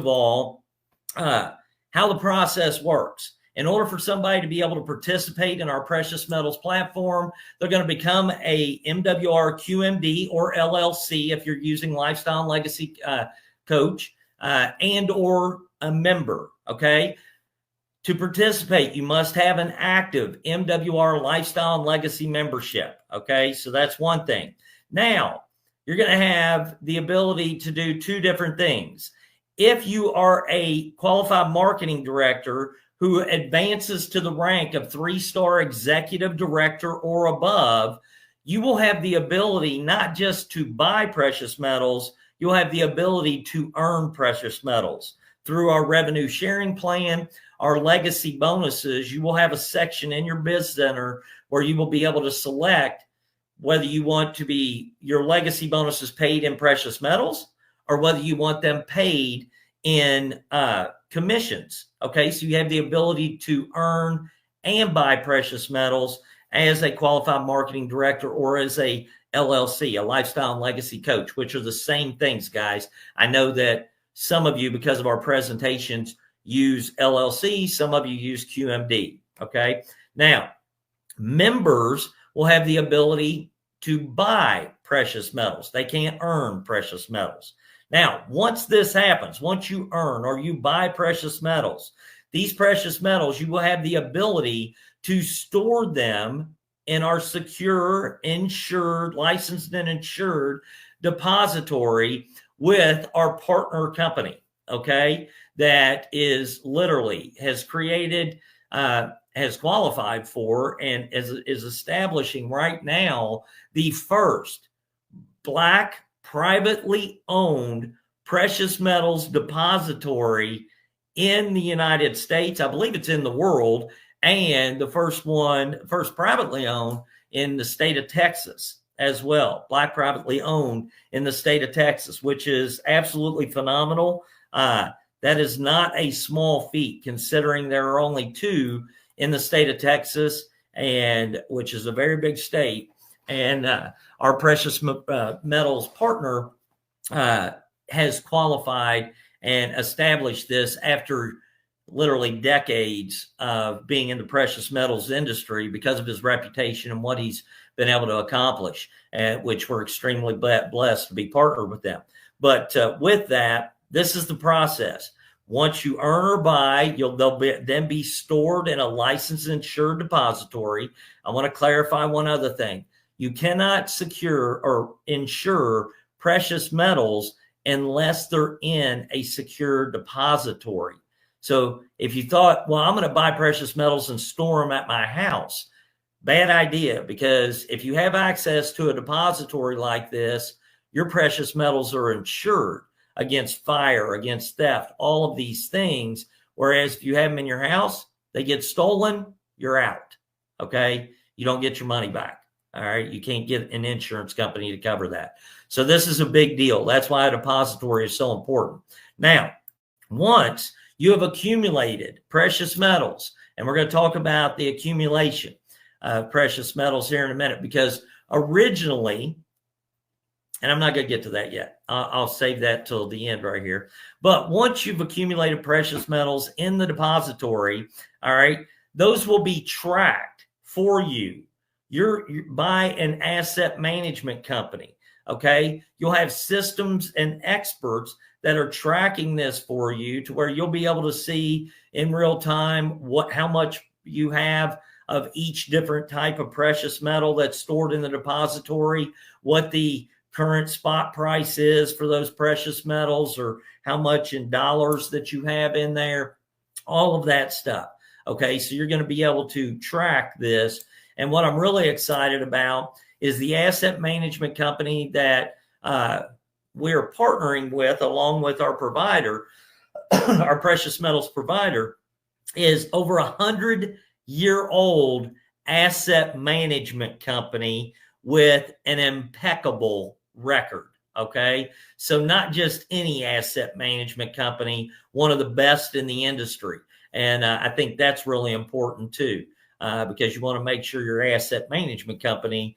all, how the process works. In order for somebody to be able to participate in our precious metals platform, they're going to become a MWR QMD or LLC if you're using Lifestyle and Legacy Coach, and or a member, okay? To participate, you must have an active MWR Lifestyle and Legacy membership, okay? So that's one thing. Now, you're going to have the ability to do two different things. If you are a qualified marketing director who advances to the rank of 3-star executive director or above, you will have the ability not just to buy precious metals, you'll have the ability to earn precious metals. Through our revenue sharing plan, our legacy bonuses, you will have a section in your biz center where you will be able to select whether you want to be your legacy bonuses paid in precious metals or whether you want them paid in commissions. Okay, so you have the ability to earn and buy precious metals as a qualified marketing director or as a LLC, a lifestyle and legacy coach, which are the same things, guys. I know that some of you, because of our presentations, use LLC, some of you use QMD. Okay, now members will have the ability to buy precious metals. They can't earn precious metals. Now, once this happens, once you earn or you buy precious metals, these precious metals, you will have the ability to store them in our secure, insured, licensed and insured depository with our partner company, okay, that is literally has created, has qualified for and is establishing right now the first Black privately owned precious metals depository in the United States. I believe it's in the world, and the first privately owned in the state of Texas as well. Black privately owned in the state of Texas, which is absolutely phenomenal. That is not a small feat, considering there are only 2 in the state of Texas, and which is a very big state. And our precious metals partner has qualified and established this after literally decades of being in the precious metals industry because of his reputation and what he's been able to accomplish, which we're extremely blessed to be partnered with them. But with that, this is the process. Once you earn or buy, they'll then be stored in a licensed and insured depository. I want to clarify one other thing. You cannot secure or insure precious metals unless they're in a secure depository. So if you thought, well, I'm going to buy precious metals and store them at my house, bad idea, because if you have access to a depository like this, your precious metals are insured against fire, against theft, all of these things. Whereas if you have them in your house, they get stolen, you're out. Okay? You don't get your money back. All right. You can't get an insurance company to cover that. So this is a big deal. That's why a depository is so important. Now, once you have accumulated precious metals, and we're going to talk about the accumulation of precious metals here in a minute, because originally, and I'm not going to get to that yet. I'll save that till the end right here. But once you've accumulated precious metals in the depository, all right, those will be tracked for you. You're by an asset management company, okay? You'll have systems and experts that are tracking this for you to where you'll be able to see in real time how much you have of each different type of precious metal that's stored in the depository, what the current spot price is for those precious metals, or how much in dollars that you have in there, all of that stuff. Okay, so you're going to be able to track this. And what I'm really excited about is the asset management company that we're partnering with, along with our provider, our precious metals provider, is over 100-year-old asset management company with an impeccable record. Okay, so not just any asset management company, one of the best in the industry. And I think that's really important too. Because you want to make sure your asset management company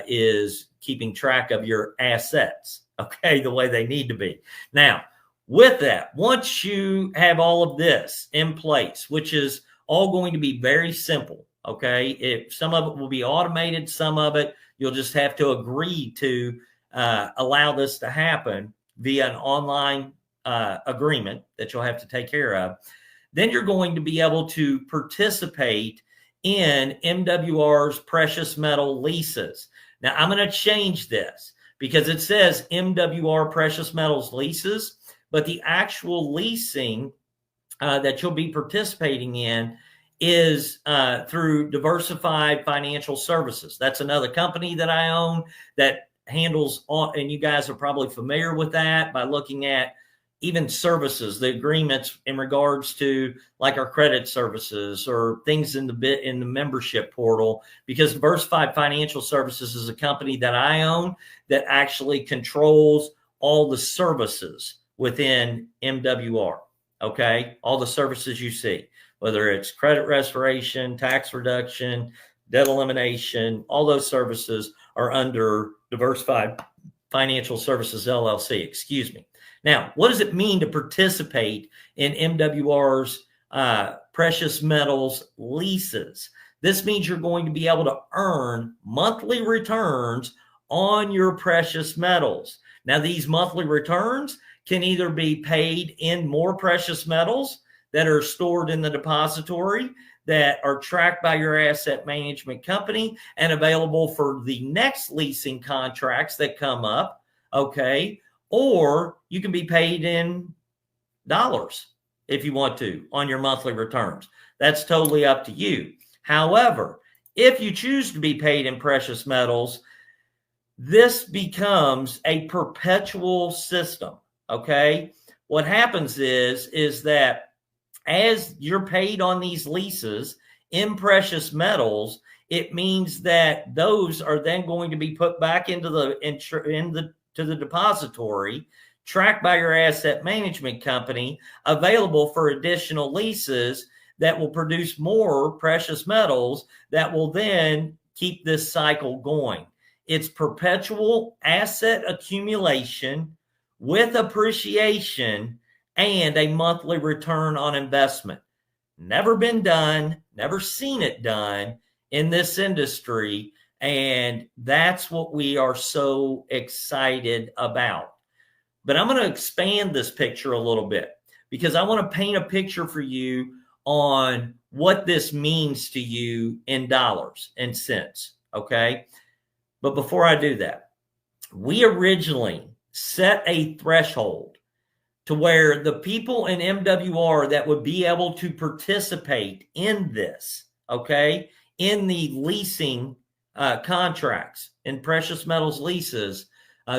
is keeping track of your assets, okay, the way they need to be. Now, With that, once you have all of this in place, which is all going to be very simple, okay? Some of it will be automated, some of it you'll just have to agree to allow this to happen via an online agreement that you'll have to take care of. Then you're going to be able to participate in MWR's precious metal leases. Now, I'm going to change this because it says MWR precious metals leases, but the actual leasing that you'll be participating in is through Diversified Financial Services. That's another company that I own that handles all, and you guys are probably familiar with that by looking at even services, the agreements in regards to like our credit services or things in the membership portal, because Diversified Financial Services is a company that I own that actually controls all the services within MWR. Okay. All the services you see, whether it's credit restoration, tax reduction, debt elimination, all those services are under Diversified Financial Services LLC, excuse me. Now, what does it mean to participate in MWR's precious metals leases? This means you're going to be able to earn monthly returns on your precious metals. Now, these monthly returns can either be paid in more precious metals that are stored in the depository that are tracked by your asset management company and available for the next leasing contracts that come up, okay? Or you can be paid in dollars if you want to on your monthly returns. That's totally up to you. However, if you choose to be paid in precious metals, this becomes a perpetual system, okay? What happens is that as you're paid on these leases in precious metals, it means that those are then going to be put back into the depository, tracked by your asset management company, available for additional leases that will produce more precious metals that will then keep this cycle going. It's perpetual asset accumulation with appreciation and a monthly return on investment. Never been done, never seen it done in this industry. And that's what we are so excited about. But I'm going to expand this picture a little bit because I want to paint a picture for you on what this means to you in dollars and cents. Okay. But before I do that, we originally set a threshold to where the people in MWR that would be able to participate in this, okay, in the leasing contracts and precious metals leases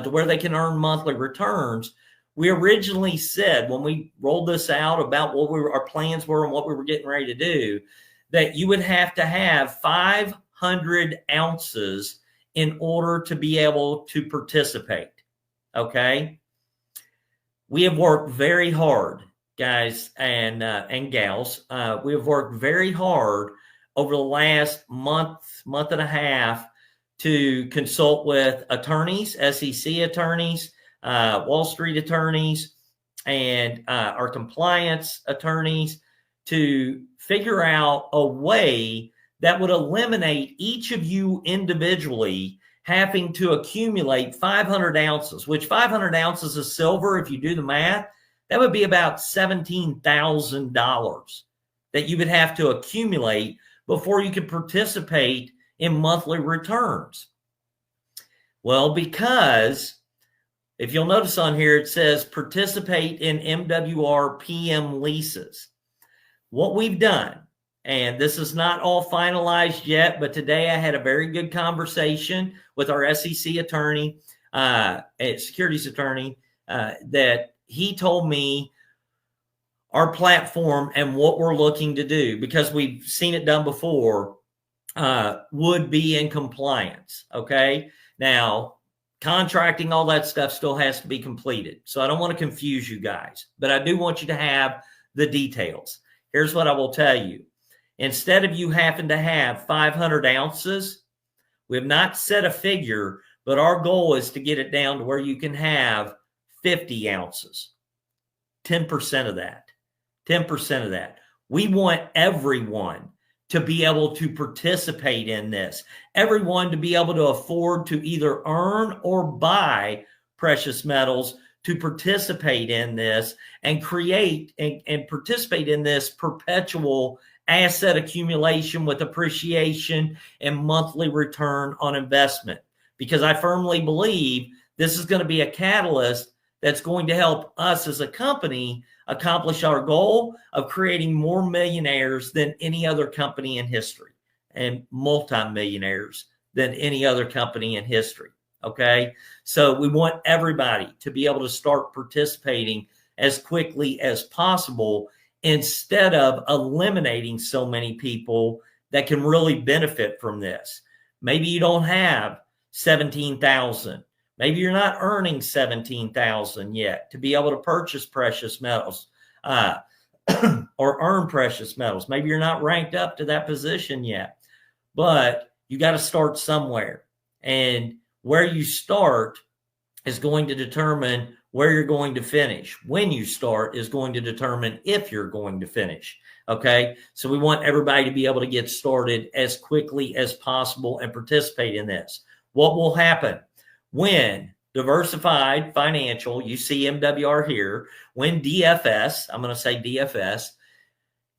to where they can earn monthly returns. We originally said when we rolled this out about what our plans were and what we were getting ready to do, that you would have to have 500 ounces in order to be able to participate. Okay. We have worked very hard, guys and gals. We have worked very hard over the last month and a half to consult with attorneys, SEC attorneys, Wall Street attorneys, and our compliance attorneys to figure out a way that would eliminate each of you individually having to accumulate 500 ounces, which 500 ounces of silver, if you do the math, that would be about $17,000 that you would have to accumulate before you could participate in monthly returns. Well, because if you'll notice on here, it says participate in MWR PM leases. What we've done, and this is not all finalized yet, but today I had a very good conversation with our SEC attorney, securities attorney, that he told me our platform and what we're looking to do, because we've seen it done before, would be in compliance. Okay. Now, contracting, all that stuff still has to be completed. So I don't want to confuse you guys, but I do want you to have the details. Here's what I will tell you. Instead of you having to have 500 ounces, we have not set a figure, but our goal is to get it down to where you can have 50 ounces. 10% of that. 10% of that. We want everyone to be able to participate in this, everyone to be able to afford to either earn or buy precious metals to participate in this and create and participate in this perpetual asset accumulation with appreciation and monthly return on investment. Because I firmly believe this is going to be a catalyst that's going to help us as a company accomplish our goal of creating more millionaires than any other company in history and multimillionaires than any other company in history. Okay. So we want everybody to be able to start participating as quickly as possible instead of eliminating so many people that can really benefit from this. Maybe you don't have 17,000. Maybe you're not earning 17,000 yet to be able to purchase precious metals or earn precious metals. Maybe you're not ranked up to that position yet, but you got to start somewhere. And where you start is going to determine where you're going to finish. When you start is going to determine if you're going to finish. Okay. So we want everybody to be able to get started as quickly as possible and participate in this. What will happen when Diversified Financial, you see MWR here, when DFS, I'm going to say DFS,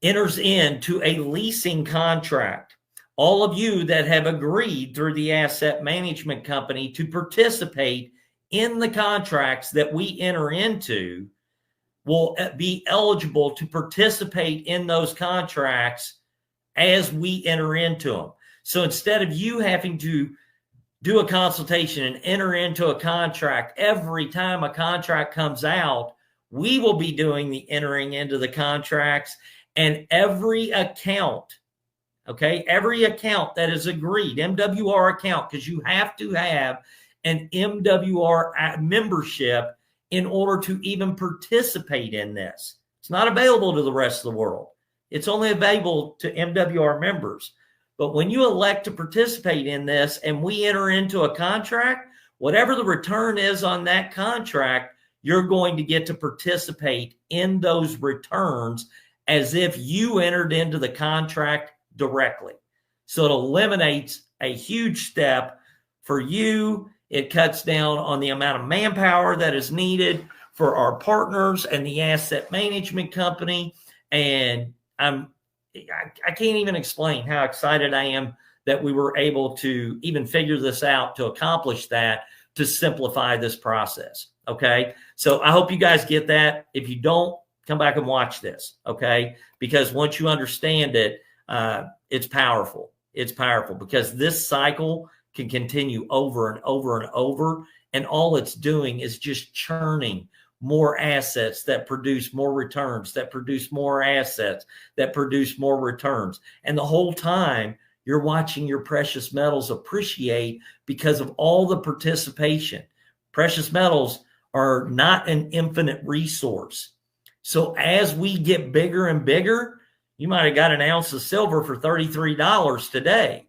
enters into a leasing contract? All of you that have agreed through the asset management company to participate in the contracts that we enter into will be eligible to participate in those contracts as we enter into them. So instead of you having to do a consultation and enter into a contract every time a contract comes out, we will be doing the entering into the contracts, and every account, okay, every account that is agreed, MWR account, because you have to have an MWR membership in order to even participate in this. It's not available to the rest of the world. It's only available to MWR members. But when you elect to participate in this and we enter into a contract, whatever the return is on that contract, you're going to get to participate in those returns as if you entered into the contract directly. So it eliminates a huge step for you. It cuts down on the amount of manpower that is needed for our partners and the asset management company. And I can't even explain how excited I am that we were able to even figure this out, to accomplish that, to simplify this process. Okay. So I hope you guys get that. If you don't, come back and watch this. Okay. Because once you understand it, it's powerful. It's powerful because this cycle can continue over and over and over. And all it's doing is just churning more assets that produce more returns, that produce more assets, that produce more returns. And the whole time you're watching your precious metals appreciate because of all the participation. Precious metals are not an infinite resource. So as we get bigger and bigger, you might have got an ounce of silver for $33 today.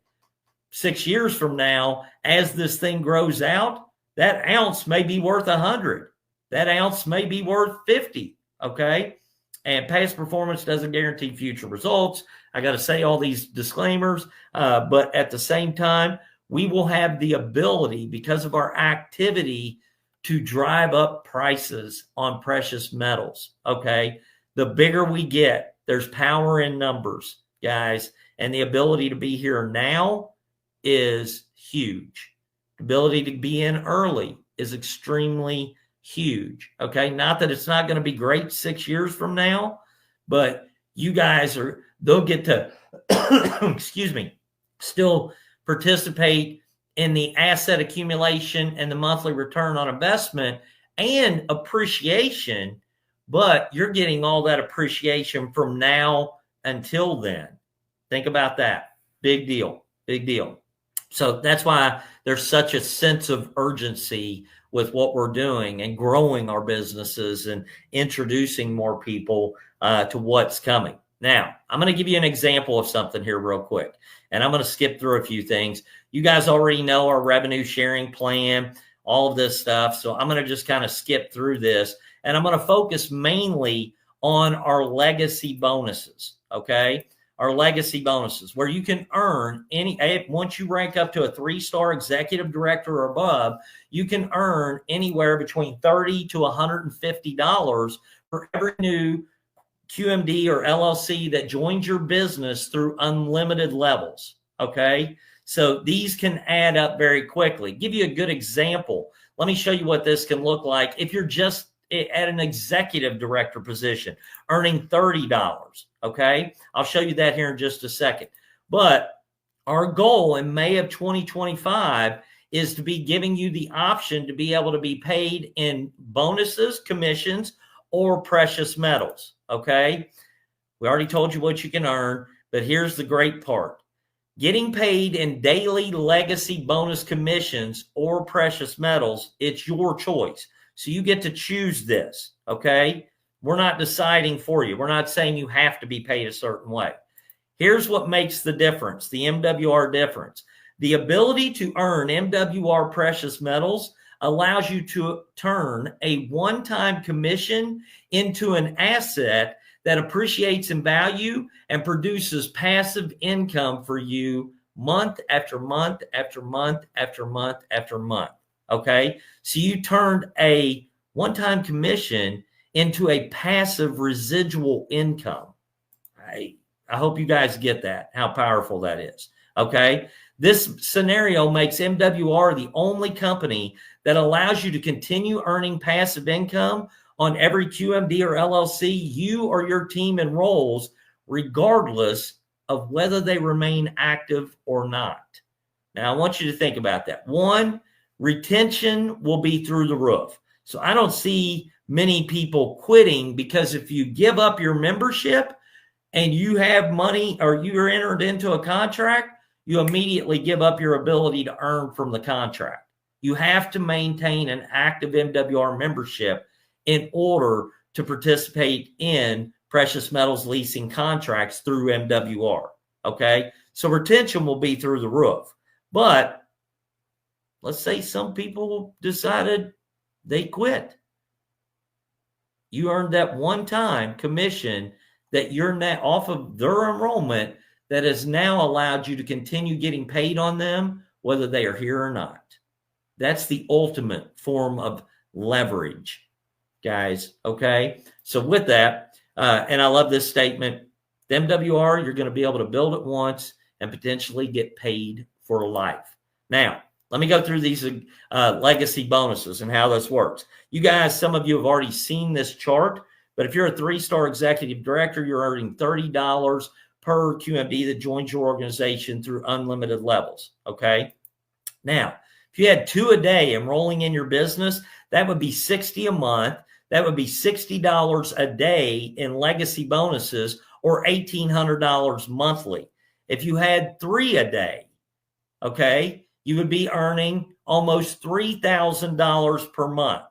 6 years from now, as this thing grows out, that ounce may be worth 100. That ounce may be worth 50, okay? And past performance doesn't guarantee future results. I got to say all these disclaimers, but at the same time, we will have the ability, because of our activity, to drive up prices on precious metals, okay? The bigger we get, there's power in numbers, guys, and the ability to be here now is huge. The ability to be in early is extremely huge. Okay. Not that it's not going to be great 6 years from now, but you guys they'll get to, excuse me, still participate in the asset accumulation and the monthly return on investment and appreciation, but you're getting all that appreciation from now until then. Think about that. Big deal. Big deal. So that's why there's such a sense of urgency with what we're doing and growing our businesses and introducing more people to what's coming. Now, I'm going to give you an example of something here real quick, and I'm going to skip through a few things. You guys already know our revenue sharing plan, all of this stuff. So I'm going to just kind of skip through this, And I'm going to focus mainly on our legacy bonuses, okay? Our legacy bonuses, where you can earn once you rank up to a 3-star executive director or above, you can earn anywhere between $30 to $150 for every new QMD or LLC that joins your business through unlimited levels, okay? So these can add up very quickly. Give you a good example. Let me show you what this can look like if you're just at an executive director position, earning $30, okay? I'll show you that here in just a second. But our goal in May of 2025 is to be giving you the option to be able to be paid in bonuses, commissions, or precious metals, okay? We already told you what you can earn, but here's the great part. Getting paid in daily legacy bonus commissions or precious metals, it's your choice. So you get to choose this, okay? We're not deciding for you. We're not saying you have to be paid a certain way. Here's what makes the difference, the MWR difference. The ability to earn MWR precious metals allows you to turn a one-time commission into an asset that appreciates in value and produces passive income for you month after month after month after month after month. Okay, so you turned a one-time commission into a passive residual income. I hope you guys get that, how powerful that is. Okay, this scenario makes MWR the only company that allows you to continue earning passive income on every QMD or LLC you or your team enrolls, regardless of whether they remain active or not. Now, I want you to think about that. One, retention will be through the roof. So I don't see many people quitting, because if you give up your membership and you have money or you're entered into a contract, you immediately give up your ability to earn from the contract. You have to maintain an active MWR membership in order to participate in precious metals leasing contracts through MWR, okay? So retention will be through the roof. But let's say some people decided they quit. You earned that one-time commission that you're now off of their enrollment that has now allowed you to continue getting paid on them, whether they are here or not. That's the ultimate form of leverage, guys, okay? So with that, and I love this statement, the MWR, you're going to be able to build it once and potentially get paid for life. Now, let me go through these legacy bonuses and how this works. You guys, some of you have already seen this chart, but if you're a 3-star executive director, you're earning $30 per QMD that joins your organization through unlimited levels, okay? Now, if you had 2 a day enrolling in your business, that would be $60 a month. That would be $60 a day in legacy bonuses, or $1,800 monthly. If you had 3 a day, okay, you would be earning almost $3,000 per month.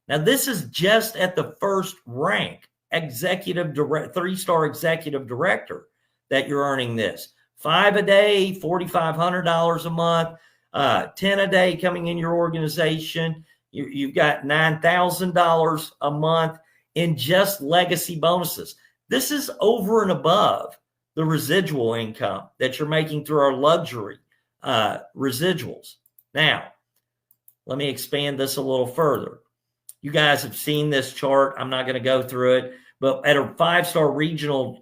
Now, this is just at the first rank executive 3-star executive director that you're earning this. 5 a day, $4,500 a month. 10 a day coming in your organization. You've got $9,000 a month in just legacy bonuses. This is over and above the residual income that you're making through our luxury residuals. Now, let me expand this a little further. You guys have seen this chart. I'm not going to go through it, but at a 5-star regional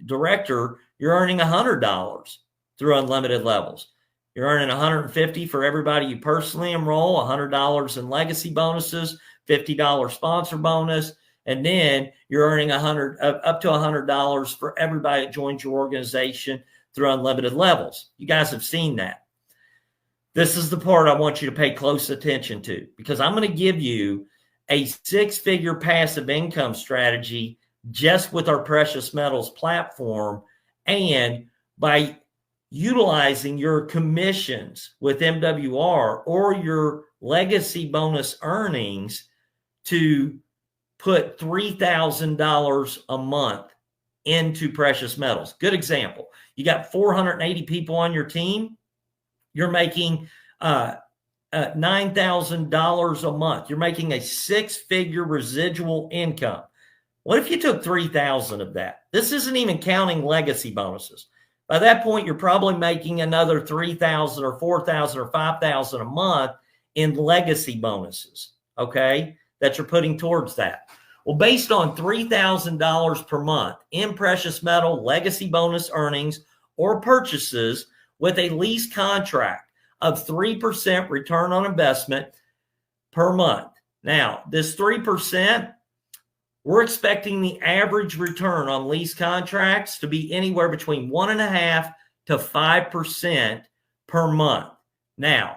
director, you're earning $100 through unlimited levels. You're earning $150 for everybody you personally enroll, $100 in legacy bonuses, $50 sponsor bonus, and then you're earning up to $100 for everybody that joins your organization through unlimited levels. You guys have seen that. This is the part I want you to pay close attention to, because I'm going to give you a 6-figure passive income strategy just with our precious metals platform, and by utilizing your commissions with MWR or your legacy bonus earnings to put $3,000 a month into precious metals. Good example. You got 480 people on your team. You're making $9,000 a month. You're making a six-figure residual income. What if you took 3,000 of that? This isn't even counting legacy bonuses. By that point, you're probably making another 3,000 or 4,000 or 5,000 a month in legacy bonuses, okay, that you're putting towards that. Well, based on $3,000 per month in precious metal legacy bonus earnings or purchases with a lease contract of 3% return on investment per month. Now, this 3%, we're expecting the average return on lease contracts to be anywhere between 1.5% to 5% per month. Now,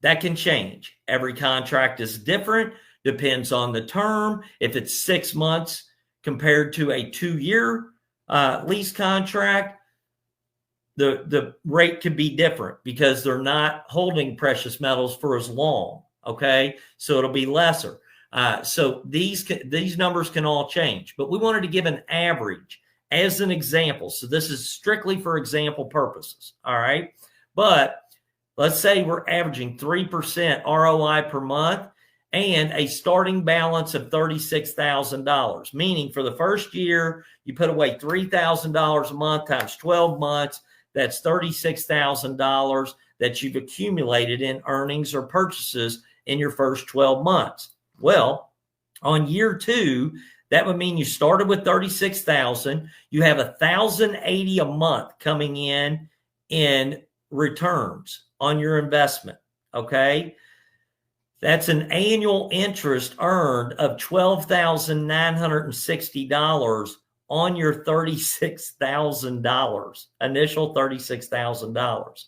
that can change. Every contract is different, depends on the term. If it's 6 months compared to a 2-year lease contract, the rate could be different because they're not holding precious metals for as long, okay? So it'll be lesser. So these numbers can all change, but we wanted to give an average as an example. So this is strictly for example purposes, all right? But let's say we're averaging 3% ROI per month and a starting balance of $36,000, meaning for the first year, you put away $3,000 a month times 12 months. That's $36,000 that you've accumulated in earnings or purchases in your first 12 months. Well, on year 2, that would mean you started with $36,000. You have $1,080 a month coming in returns on your investment. Okay. That's an annual interest earned of $12,960 on your $36,000, initial $36,000.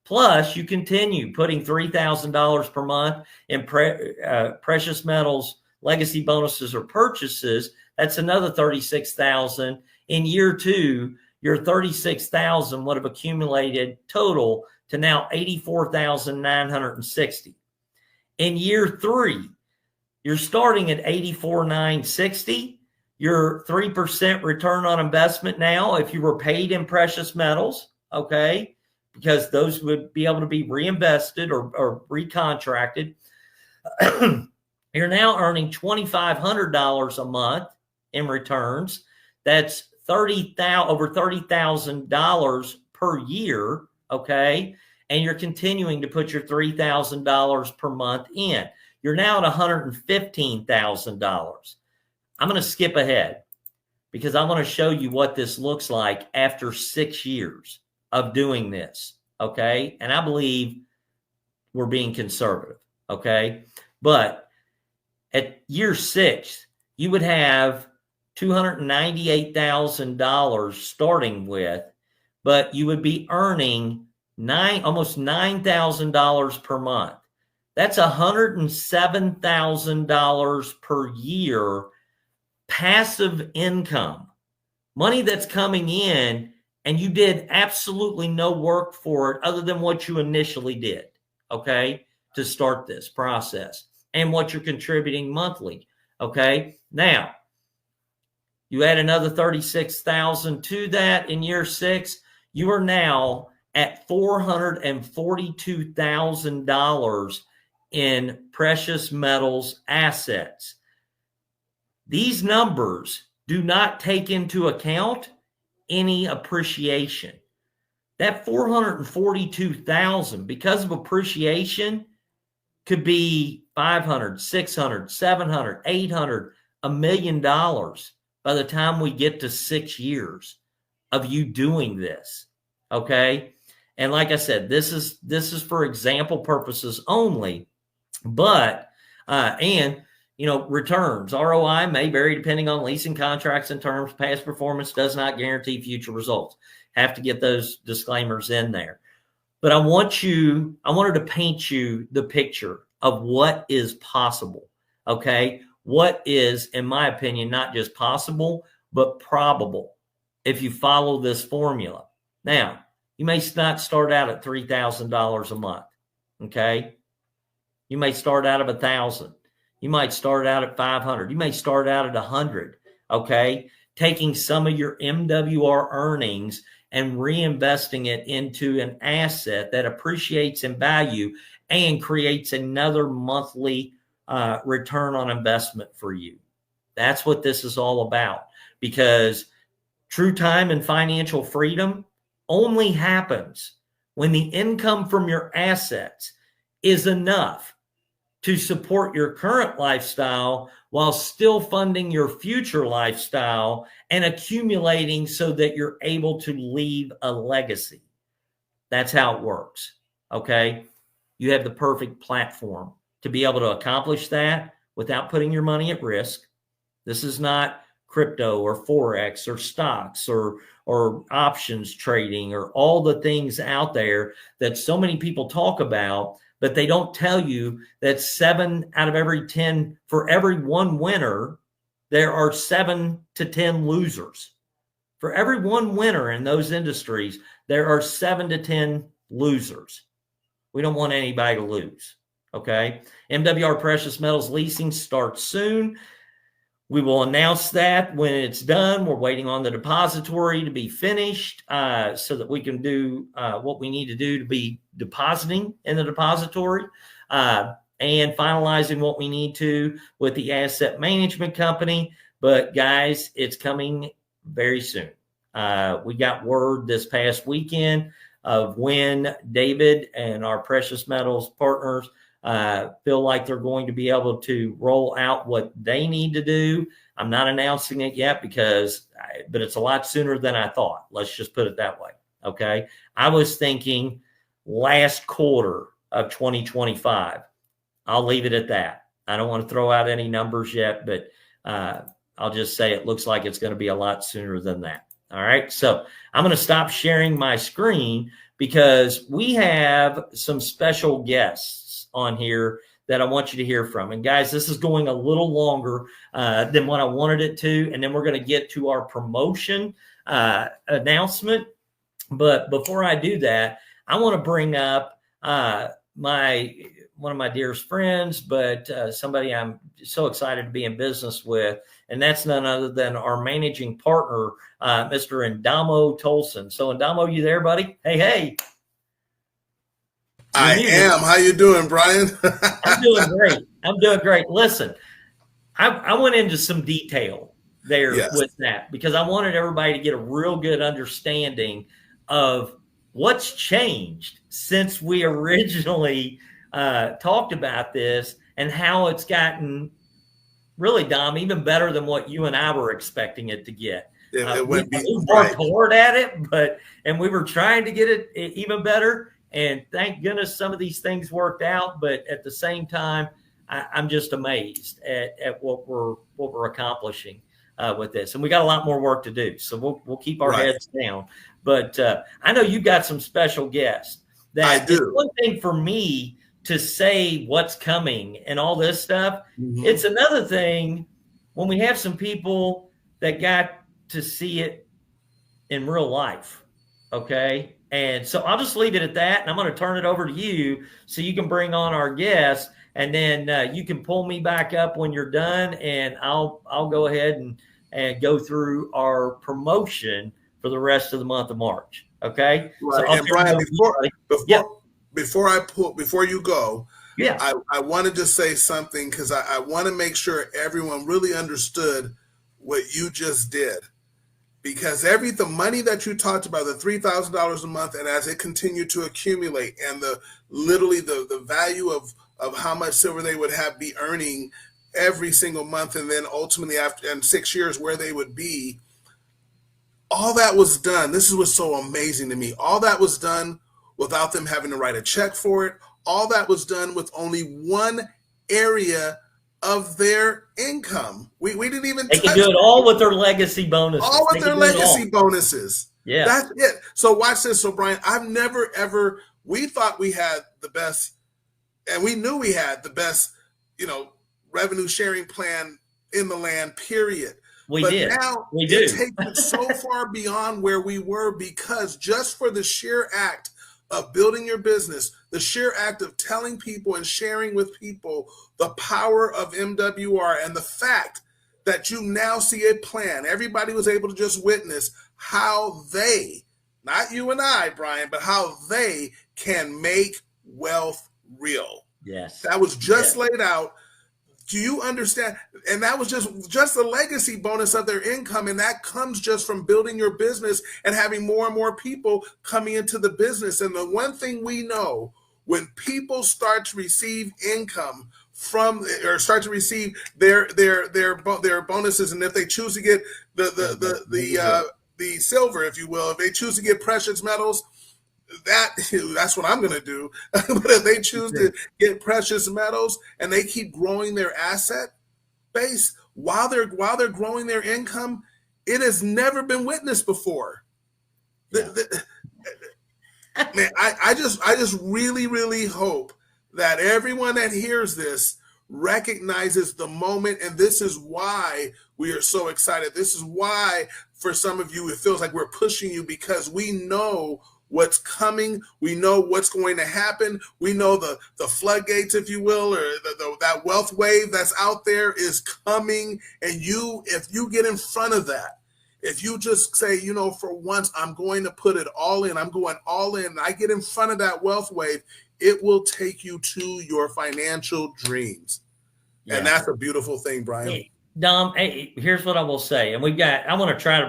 Plus, you continue putting $3,000 per month in precious metals, legacy bonuses, or purchases. That's another $36,000. In year 2, your $36,000 would have accumulated total to now $84,960. In year 3, you're starting at $84,960. Your 3% return on investment now, if you were paid in precious metals, okay, because those would be able to be reinvested or recontracted. You're now earning $2,500 a month in returns. That's over $30,000 per year, okay? And you're continuing to put your $3,000 per month in. You're now at $115,000. I'm going to skip ahead because I want to show you what this looks like after 6 years of doing this, okay? And I believe we're being conservative, okay? But at year 6, you would have $298,000 starting with, but you would be earning almost $9,000 per month. That's $107,000 per year passive income, money that's coming in, and you did absolutely no work for it other than what you initially did, okay, to start this process and what you're contributing monthly, okay? Now, you add another $36,000 to that in year 6, you are now at $442,000 in precious metals assets. These numbers do not take into account any appreciation. That $442,000, because of appreciation, could be $500, $600, $700, $800, $1 million by the time we get to 6 years of you doing this. Okay. And like I said, this is for example purposes only, but, and, you know, returns, ROI may vary depending on leasing contracts and terms. Past performance does not guarantee future results. Have to get those disclaimers in there. But I wanted to paint you the picture of what is possible. Okay. What is, in my opinion, not just possible, but probable if you follow this formula. Now, you may not start out at $3,000 a month. Okay. You may start out of 1,000. You might start out at 500. You may start out at 100. Okay. Taking some of your MWR earnings and reinvesting it into an asset that appreciates in value and creates another monthly return on investment for you. That's what this is all about, because true time and financial freedom only happens when the income from your assets is enough to support your current lifestyle while still funding your future lifestyle and accumulating so that you're able to leave a legacy. That's how it works. Okay. You have the perfect platform to be able to accomplish that without putting your money at risk. This is not crypto or Forex or stocks or options trading or all the things out there that so many people talk about, but they don't tell you that 7 out of every 10, for every one winner, there are 7 to 10 losers. For every one winner in those industries, there are 7 to 10 losers. We don't want anybody to lose. Okay. MWR Precious Metals Leasing starts soon. We will announce that when it's done. We're waiting on the depository to be finished so that we can do what we need to do to be depositing in the depository and finalizing what we need to with the asset management company. But guys, it's coming very soon. We got word this past weekend of when David and our precious metals partners feel like they're going to be able to roll out what they need to do. I'm not announcing it yet but it's a lot sooner than I thought. Let's just put it that way. Okay. I was thinking last quarter of 2025. I'll leave it at that. I don't want to throw out any numbers yet, but I'll just say it looks like it's going to be a lot sooner than that. All right. So I'm going to stop sharing my screen because we have some special guests on here that I want you to hear from. And guys, this is going a little longer than what I wanted it to. And then we're going to get to our promotion announcement. But before I do that, I want to bring up one of my dearest friends, but somebody I'm so excited to be in business with. And that's none other than our managing partner, Mr. Indamo Tolson. So Indamo, you there, buddy? Hey. I am. How you doing, Brian? I'm doing great. Listen, I went into some detail there with that because I wanted everybody to get a real good understanding of what's changed since we originally talked about this and how it's gotten really, Dom, even better than what you and I were expecting it to get. We worked hard at it, and we were trying to get it even better. And thank goodness some of these things worked out. But at the same time, I'm just amazed at what we're accomplishing with this. And we got a lot more work to do. So we'll keep our heads down. But I know you got some special guests. I do. It's one thing for me to say what's coming and all this stuff. Mm-hmm. It's another thing when we have some people that got to see it in real life. Okay. And so I'll just leave it at that. And I'm going to turn it over to you so you can bring on our guests. And then you can pull me back up when you're done. And I'll go ahead and go through our promotion for the rest of the month of March. Okay. Right. So and Brian, before you go, I wanted to say something because I want to make sure everyone really understood what you just did. Because the money that you talked about, the $3,000 a month, and as it continued to accumulate, and the value of how much silver they would be earning every single month, and then ultimately in 6 years where they would be, all that was done. This is what's so amazing to me. All that was done without them having to write a check for it. All that was done with only one area of their income. We didn't even They can do it all with their legacy bonuses. All with their legacy bonuses. Yeah. That's it. So watch this. So Brian, we thought we had the best, and we knew we had the best, revenue sharing plan in the land, period. But now it takes it so far beyond where we were because just for the sheer act of building your business, the sheer act of telling people and sharing with people the power of MWR and the fact that you now see a plan. Everybody was able to just witness how they, not you and I, Brian, but how they can make wealth real. Yes. That was just laid out. Do you understand? And that was just a legacy bonus of their income. And that comes just from building your business and having more and more people coming into the business. And the one thing we know, when people start to receive income from, or start to receive their bonuses, and if they choose to get the silver, if you will, if they choose to get precious metals, that's what I'm going to do. But if they choose to get precious metals and they keep growing their asset base while they're growing their income, it has never been witnessed before. Yeah. Man, I just really, really hope that everyone that hears this recognizes the moment, and this is why we are so excited. This is why, for some of you, it feels like we're pushing you, because we know what's coming. We know what's going to happen. We know the floodgates, if you will, or that wealth wave that's out there is coming. And if you get in front of that, if you just say, for once, I'm going to put it all in, I'm going all in, I get in front of that wealth wave, it will take you to your financial dreams. Yeah. And that's a beautiful thing, Brian. Hey, Dom, here's what I will say. And we'll try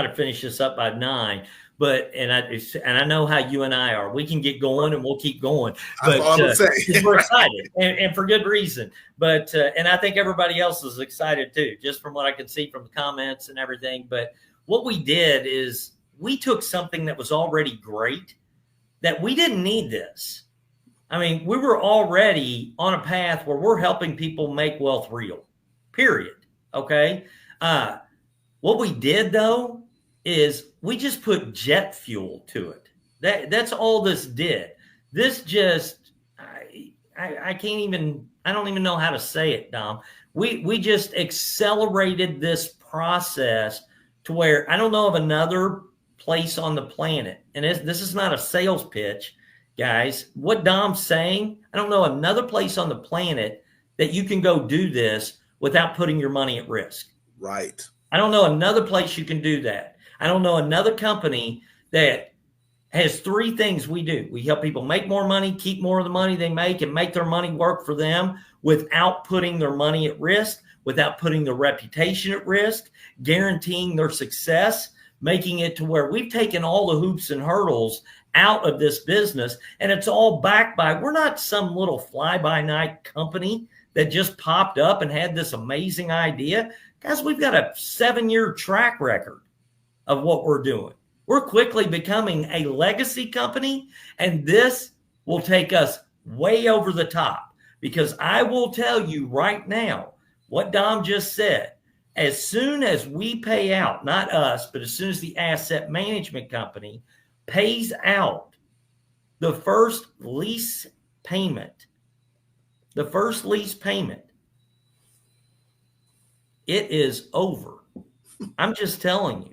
to finish this up by 9. But I know how you and I are. We can get going and we'll keep going. But we're excited, and for good reason. But and I think everybody else is excited too, just from what I can see from the comments and everything. But what we did is we took something that was already great, that we didn't need this. I mean, we were already on a path where we're helping people make wealth real. Period. Okay. What we did though is we just put jet fuel to it. That's all this did. This just, I don't even know how to say it, Dom. We just accelerated this process to where I don't know of another place on the planet. And this is not a sales pitch, guys. What Dom's saying, I don't know another place on the planet that you can go do this without putting your money at risk. Right. I don't know another place you can do that. I don't know another company that has 3 things we do. We help people make more money, keep more of the money they make, and make their money work for them without putting their money at risk, without putting their reputation at risk, guaranteeing their success, making it to where we've taken all the hoops and hurdles out of this business. And it's all backed by, we're not some little fly-by-night company that just popped up and had this amazing idea. Guys, we've got a 7-year track record of what we're doing. We're quickly becoming a legacy company, and this will take us way over the top, because I will tell you right now what Dom just said. As soon as we pay out, not us, but as soon as the asset management company pays out the first lease payment, it is over. I'm just telling you.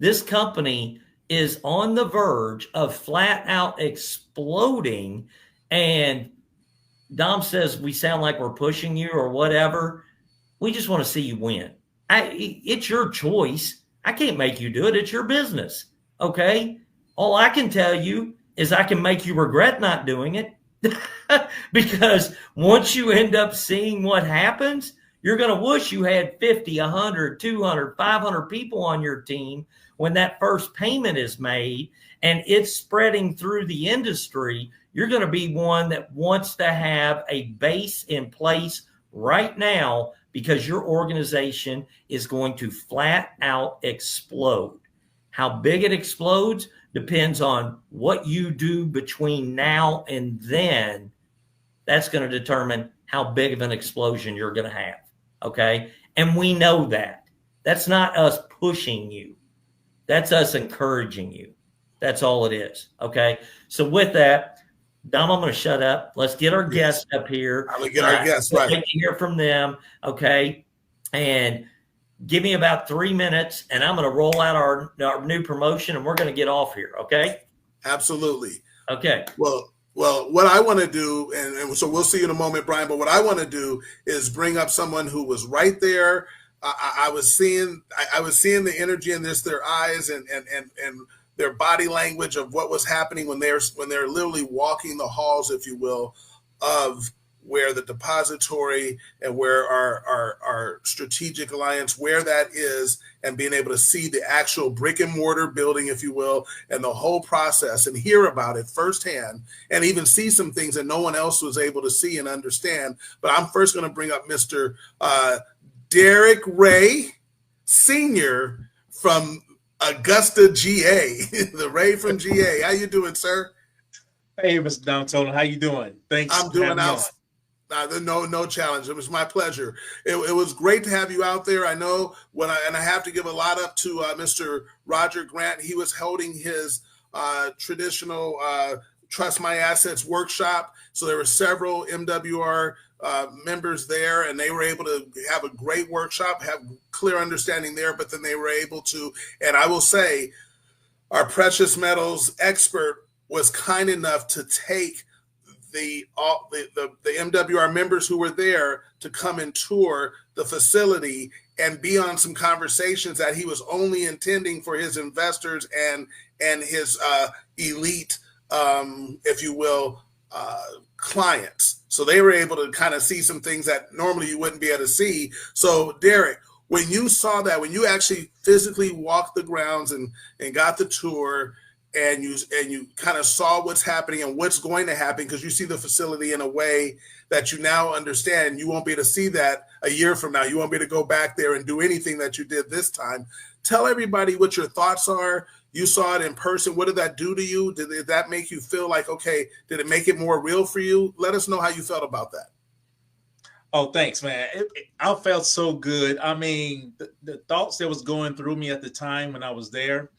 This company is on the verge of flat out exploding. And Dom says we sound like we're pushing you or whatever. We just want to see you win. It's your choice. I can't make you do it. It's your business. Okay. All I can tell you is I can make you regret not doing it. Because once you end up seeing what happens, you're going to wish you had 50, 100, 200, 500 people on your team when that first payment is made and it's spreading through the industry. You're going to be one that wants to have a base in place right now, because your organization is going to flat out explode. How big it explodes depends on what you do between now and then. That's going to determine how big of an explosion you're going to have. Okay. And we know that. That's not us pushing you. That's us encouraging you. That's all it is. Okay. So with that, Dom, I'm going to shut up. Let's get our guests up here. I'm going to get our guests right. We can hear from them. Okay. And give me about 3 minutes and I'm going to roll out our new promotion and we're going to get off here. Okay. Absolutely. Okay. Well, what I want to do, and so we'll see you in a moment, Brian, but what I want to do is bring up someone who was right there. I was seeing the energy in their eyes and their body language of what was happening when they're literally walking the halls, if you will, of where the depository and where our strategic alliance, where that is, and being able to see the actual brick and mortar building, if you will, and the whole process and hear about it firsthand and even see some things that no one else was able to see and understand. But I'm first going to bring up Mr. Derek Ray Sr. from Augusta, GA, the Ray from GA. How you doing, sir? Hey, Mr. Downtown, how you doing? Thanks. I'm doing out. No challenge. It was my pleasure. It was great to have you out there. I know I have to give a lot up to Mr. Roger Grant. He was holding his traditional Trust My Assets workshop. So there were several MWR members there, and they were able to have a great workshop, have clear understanding there, but then they were able to, and I will say, our precious metals expert was kind enough to take the MWR members who were there to come and tour the facility and be on some conversations that he was only intending for his investors and his elite, if you will, clients. So they were able to kind of see some things that normally you wouldn't be able to see. So Derek, when you saw that, when you actually physically walked the grounds and got the tour, and you kind of saw what's happening and what's going to happen, because you see the facility in a way that you now understand. You won't be able to see that a year from now. You won't be able to go back there and do anything that you did this time. Tell everybody what your thoughts are. You saw it in person. What did that do to you? Did that make you feel like, okay, did it make it more real for you? Let us know how you felt about that. Oh, thanks, man. I felt so good. I mean, the thoughts that was going through me at the time when I was there,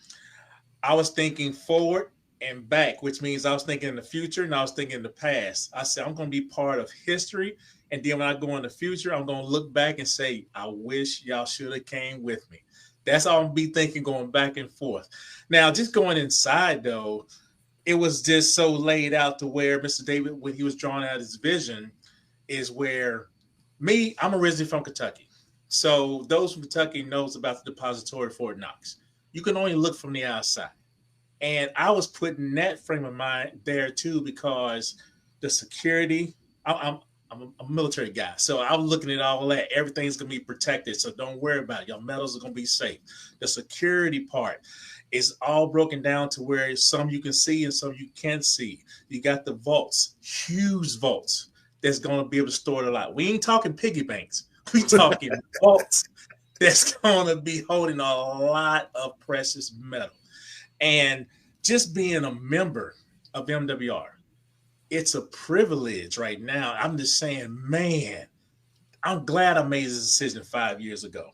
I was thinking forward and back, which means I was thinking in the future and I was thinking in the past. I said, I'm going to be part of history. And then when I go in the future, I'm going to look back and say, I wish y'all should have came with me. That's all I'm going to be thinking, going back and forth. Now, just going inside, though, it was just so laid out to where Mr. David, when he was drawing out his vision, is where I'm originally from Kentucky. So those from Kentucky knows about the depository Fort Knox. You can only look from the outside. And I was putting that frame of mind there too, because the security, I'm a military guy. So I'm looking at all that. Everything's going to be protected. So don't worry about it. Your metals are going to be safe. The security part is all broken down to where some you can see and some you can't see. You got the vaults, huge vaults that's going to be able to store it a lot. We ain't talking piggy banks. We talking vaults that's going to be holding a lot of precious metal. And just being a member of MWR, it's a privilege right now. I'm just saying, man, I'm glad I made this decision 5 years ago.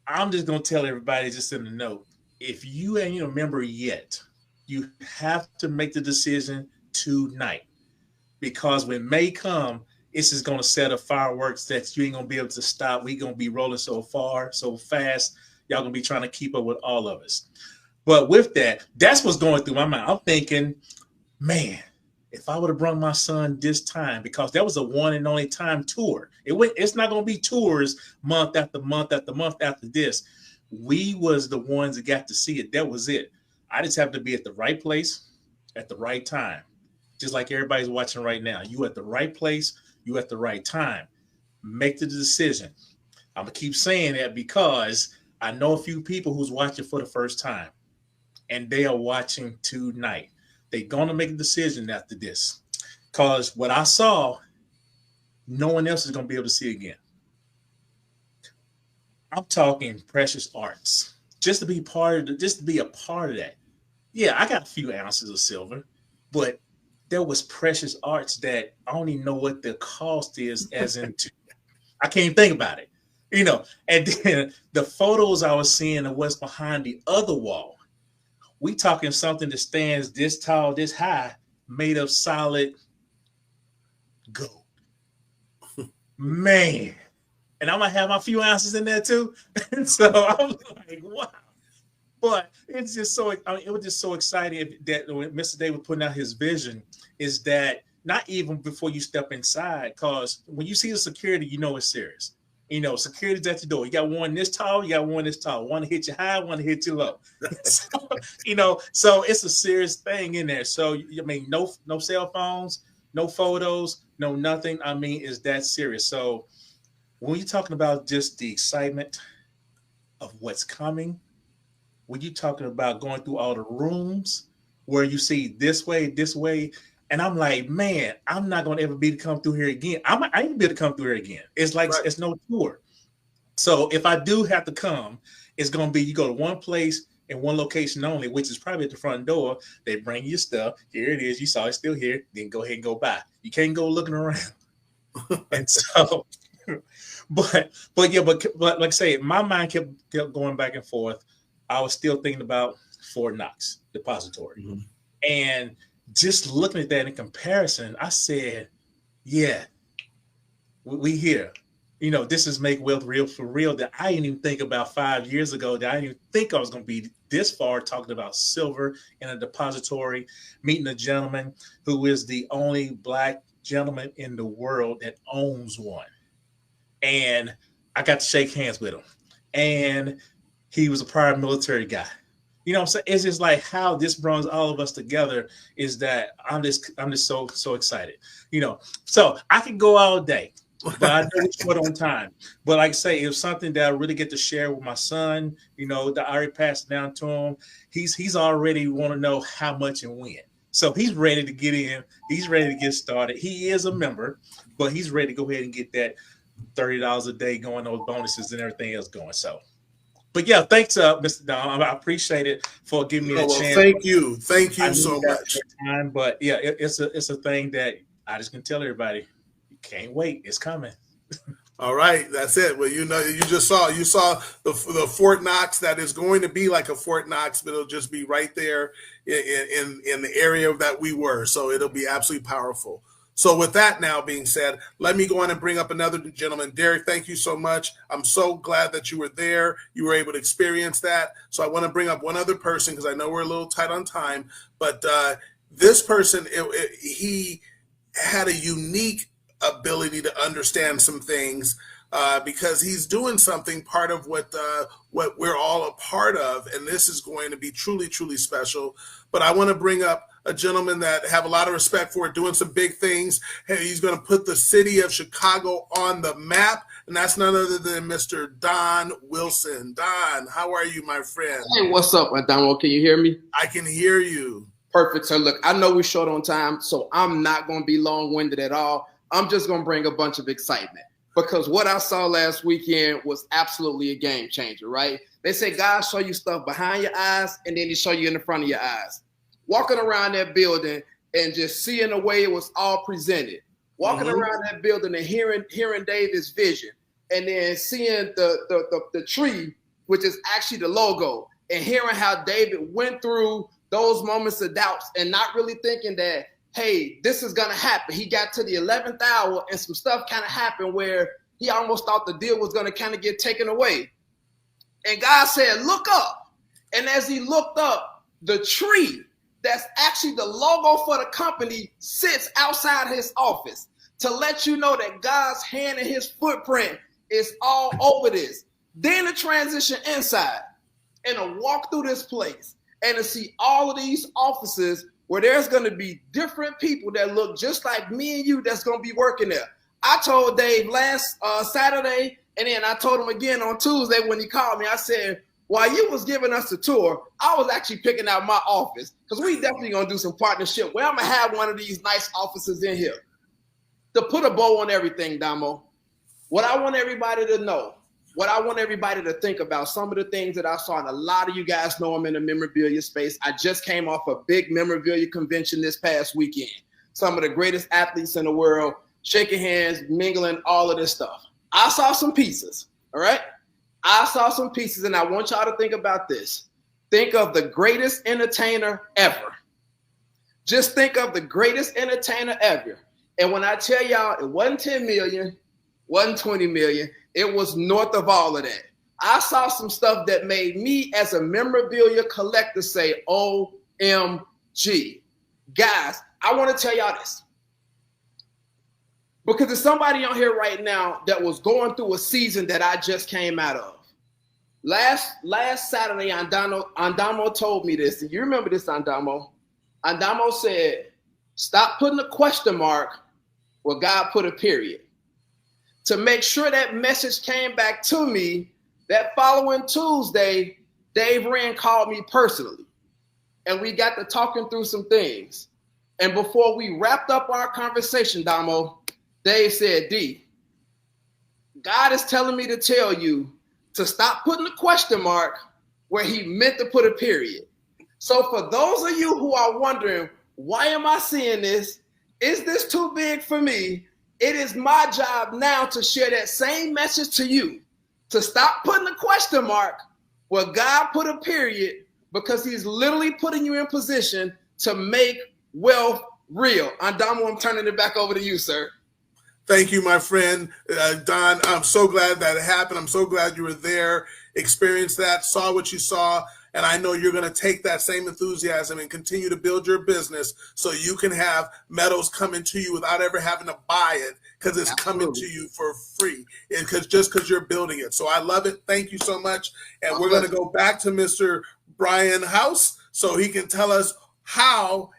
I'm just going to tell everybody just in the note, if you ain't a member yet, you have to make the decision tonight, because when May come, it's just going to set up fireworks that you ain't going to be able to stop. We're going to be rolling so far, so fast. Y'all going to be trying to keep up with all of us. But with that, that's what's going through my mind. I'm thinking, man, if I would have brought my son this time, because that was a one and only time tour. It's not going to be tours month after month after month after this. We was the ones that got to see it. That was it. I just have to be at the right place at the right time. Just like everybody's watching right now. You at the right place, you at the right time. Make the decision. I'm going to keep saying that because I know a few people who's watching for the first time, and they are watching tonight. They're going to make a decision after this, because what I saw, no one else is going to be able to see again. I'm talking precious arts. Just to be a part of that. Yeah, I got a few ounces of silver, but there was precious arts that I don't even know what the cost is, as into I can't even think about it. And then the photos I was seeing of what's behind the other wall. We talking something that stands this tall, this high, made of solid gold. Man. And I'm going to have my few ounces in there too. And so I'm like, wow. But it's just so, it was just so exciting that when Mr. David putting out his vision, is that not even before you step inside, because when you see the security, you know it's serious. Security's at the door. You got one this tall, you got one this tall. One to hit you high, one to hit you low. So it's a serious thing in there. So, no cell phones, no photos, no nothing. I mean, it's that serious. So when you're talking about just the excitement of what's coming, when you're talking about going through all the rooms where you see this way, and I'm like, man, I'm not gonna ever be to come through here again. I ain't be able to come through here again. It's like It's no tour. So if I do have to come, it's gonna be you go to one place and one location only, which is probably at the front door. They bring you stuff. Here it is. You saw it still here. Then go ahead and go by. You can't go looking around. And so, but like I say, my mind kept going back and forth. I was still thinking about Fort Knox Depository. Mm-hmm. And just looking at that in comparison, I said, yeah, we here. You know, this is Make Wealth Real for real that I didn't even think about 5 years ago, that I didn't even think I was going to be this far talking about silver in a depository, meeting a gentleman who is the only Black gentleman in the world that owns one. And I got to shake hands with him. And he was a prior military guy. You know what I'm saying? It's just like how this brings all of us together is that I'm just so excited. You know, so I could go all day, but I know it's short on time. But like I say, it was something that I really get to share with my son. You know, that I already passed it down to him. He's already want to know how much and when. So he's ready to get in. He's ready to get started. He is a member, but he's ready to go ahead and get that $30 a day going, those bonuses and everything else going. So, but yeah, thanks, Mr. Don. I appreciate it for giving me a chance. Thank you so much. Time, but yeah, it's a thing that I just can tell everybody. You can't wait. It's coming. All right, that's it. Well, you know, you saw the Fort Knox that is going to be like a Fort Knox, but it'll just be right there in the area that we were. So it'll be absolutely powerful. So with that now being said, let me go on and bring up another gentleman. Derek, thank you so much. I'm so glad that you were there. You were able to experience that. So I want to bring up one other person because I know we're a little tight on time, but this person, he had a unique ability to understand some things because he's doing something part of what we're all a part of, and this is going to be truly, truly special. But I want to bring up a gentleman that I have a lot of respect for, doing some big things. Hey, he's going to put the city of Chicago on the map, and that's none other than Mr. Don Wilson. Don, how are you, my friend? Hey, what's up, Adamo? Can you hear me? I can hear you. Perfect. So look, I know we're short on time, so I'm not going to be long-winded at all. I'm just going to bring a bunch of excitement because what I saw last weekend was absolutely a game changer, right? They say God show you stuff behind your eyes and then he show you in the front of your eyes. Walking around that building and just seeing the way it was all presented. Walking around that building and hearing David's vision and then seeing the tree, which is actually the logo, and hearing how David went through those moments of doubts and not really thinking that, hey, this is going to happen. He got to the 11th hour and some stuff kind of happened where he almost thought the deal was going to kind of get taken away. And God said, look up. And as he looked up, the tree that's actually the logo for the company sits outside his office to let you know that God's hand and his footprint is all over this. Then the transition inside and to walk through this place and to see all of these offices where there's going to be different people that look just like me and you that's going to be working there. I told Dave last Saturday, and then I told him again on Tuesday when he called me, I said, while you was giving us a tour, I was actually picking out my office because we definitely going to do some partnership where I'm going to have one of these nice offices in here. To put a bow on everything, Damo, what I want everybody to know, what I want everybody to think about, some of the things that I saw, and a lot of you guys know I'm in the memorabilia space. I just came off a big memorabilia convention this past weekend. Some of the greatest athletes in the world, shaking hands, mingling, all of this stuff. I saw some pieces, all right? I saw some pieces, and I want y'all to think about this. Think of the greatest entertainer ever. Just think of the greatest entertainer ever. And when I tell y'all it wasn't 10 million, wasn't 20 million, it was north of all of that. I saw some stuff that made me as a memorabilia collector say, OMG. Guys, I want to tell y'all this. Because there's somebody on here right now that was going through a season that I just came out of. Last Saturday, Andamo told me this. And you remember this, Andamo. Andamo said, Stop putting a question mark where God put a period. To make sure that message came back to me, that following Tuesday, Dave Wren called me personally. And we got to talking through some things. And before we wrapped up our conversation, Damo, Dave said, D, God is telling me to tell you to stop putting a question mark where he meant to put a period. So for those of you who are wondering, why am I seeing this? Is this too big for me? It is my job now to share that same message to you, to stop putting a question mark where God put a period, because he's literally putting you in position to make wealth real. Adamo, I'm turning it back over to you, sir. Thank you, my friend. Don, I'm so glad that it happened. I'm so glad you were there, experienced that, saw what you saw. And I know you're going to take that same enthusiasm and continue to build your business so you can have metals coming to you without ever having to buy it, because it's coming to you for free, just because you're building it. So I love it. Thank you so much. And we're going to go back to Mr. Brian House so he can tell us how.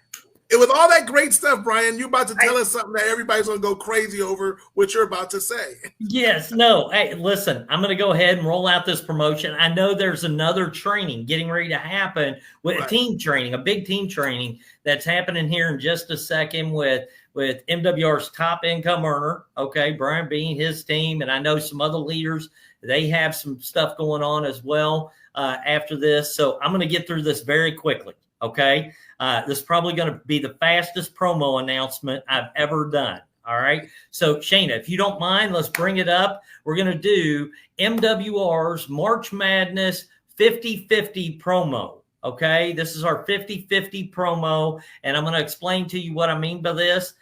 With all that great stuff, Brian, you're about to tell us something that everybody's going to go crazy over what you're about to say. Yes, no. Hey, listen, I'm going to go ahead and roll out this promotion. I know there's another training getting ready to happen with team training, a big team training that's happening here in just a second with MWR's top income earner, okay, Brian Bean, his team, and I know some other leaders. They have some stuff going on as well after this. So I'm going to get through this very quickly, okay? This is probably going to be the fastest promo announcement I've ever done. All right. So Shayna, if you don't mind, let's bring it up. We're going to do MWR's March Madness 50-50 promo. Okay. This is our 50-50 promo. And I'm going to explain to you what I mean by this.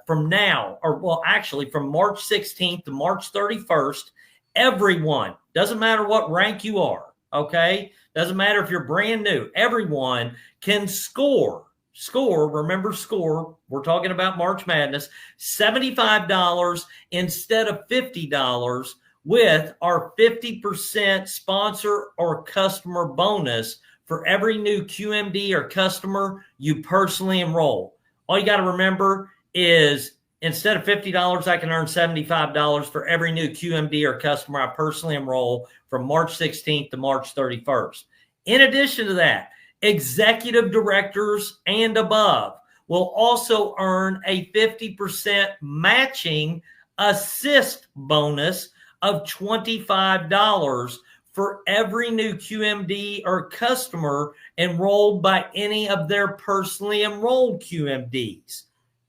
From now, actually from March 16th to March 31st, everyone, doesn't matter what rank you are. Okay. Doesn't matter if you're brand new, everyone can score. Remember score. We're talking about March Madness, $75 instead of $50 with our 50% sponsor or customer bonus for every new QMD or customer you personally enroll. All you got to remember is instead of $50, I can earn $75 for every new QMD or customer I personally enroll from March 16th to March 31st. In addition to that, executive directors and above will also earn a 50% matching assist bonus of $25 for every new QMD or customer enrolled by any of their personally enrolled QMDs.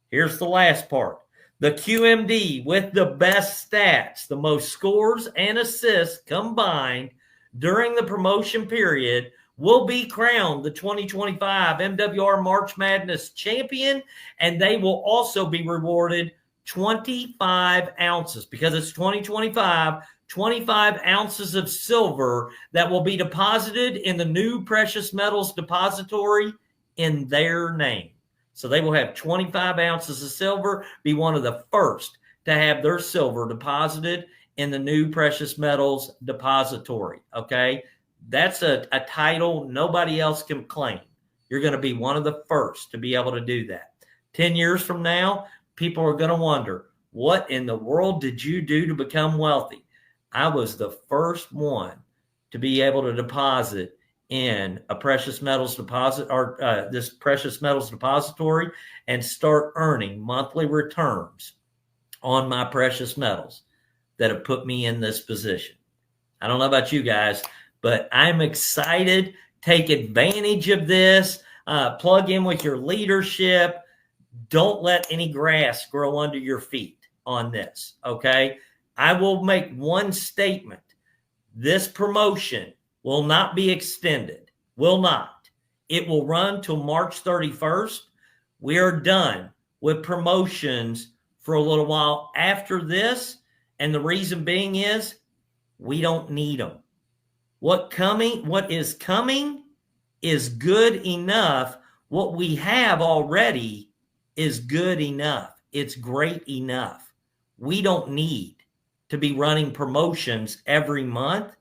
Here's the last part. The QMD with the best stats, the most scores and assists combined during the promotion period will be crowned the 2025 MWR March Madness champion, and they will also be rewarded 25 ounces because it's 2025, 25 ounces of silver that will be deposited in the new precious metals depository in their name. So they will have 25 ounces of silver, be one of the first to have their silver deposited in the new precious metals depository, okay? That's a title nobody else can claim. You're going to be one of the first to be able to do that. 10 years from now, people are going to wonder, what in the world did you do to become wealthy? I was the first one to be able to deposit in a precious metals deposit or this precious metals depository and start earning monthly returns on my precious metals that have put me in this position. I don't know about you guys, but I'm excited. Take advantage of this. Plug in with your leadership. Don't let any grass grow under your feet on this, okay? I will make one statement. This promotion will not be extended. Will not. It will run till March 31st. We are done with promotions for a little while after this, and the reason being is we don't need them. What is coming is good enough. What we have already is good enough. It's great enough. We don't need to be running promotions every month.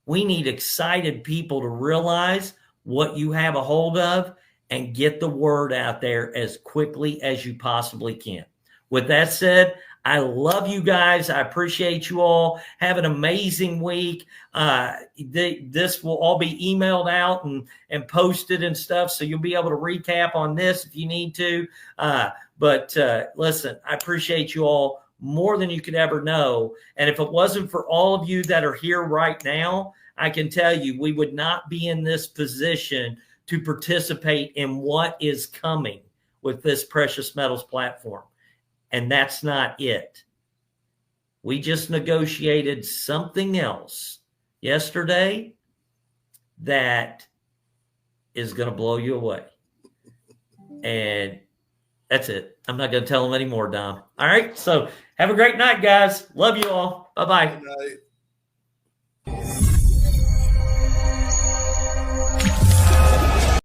We need excited people to realize what you have a hold of and get the word out there as quickly as you possibly can. With that said, I love you guys. I appreciate you all. Have an amazing week. This will all be emailed out and posted and stuff, so you'll be able to recap on this if you need to. But listen, I appreciate you all more than you could ever know. And if it wasn't for all of you that are here right now, I can tell you we would not be in this position to participate in what is coming with this precious metals platform. And that's not it. We just negotiated something else yesterday that is going to blow you away. And that's it. I'm not going to tell them anymore, Dom. All right. So have a great night, guys. Love you all. Bye-bye. Good night.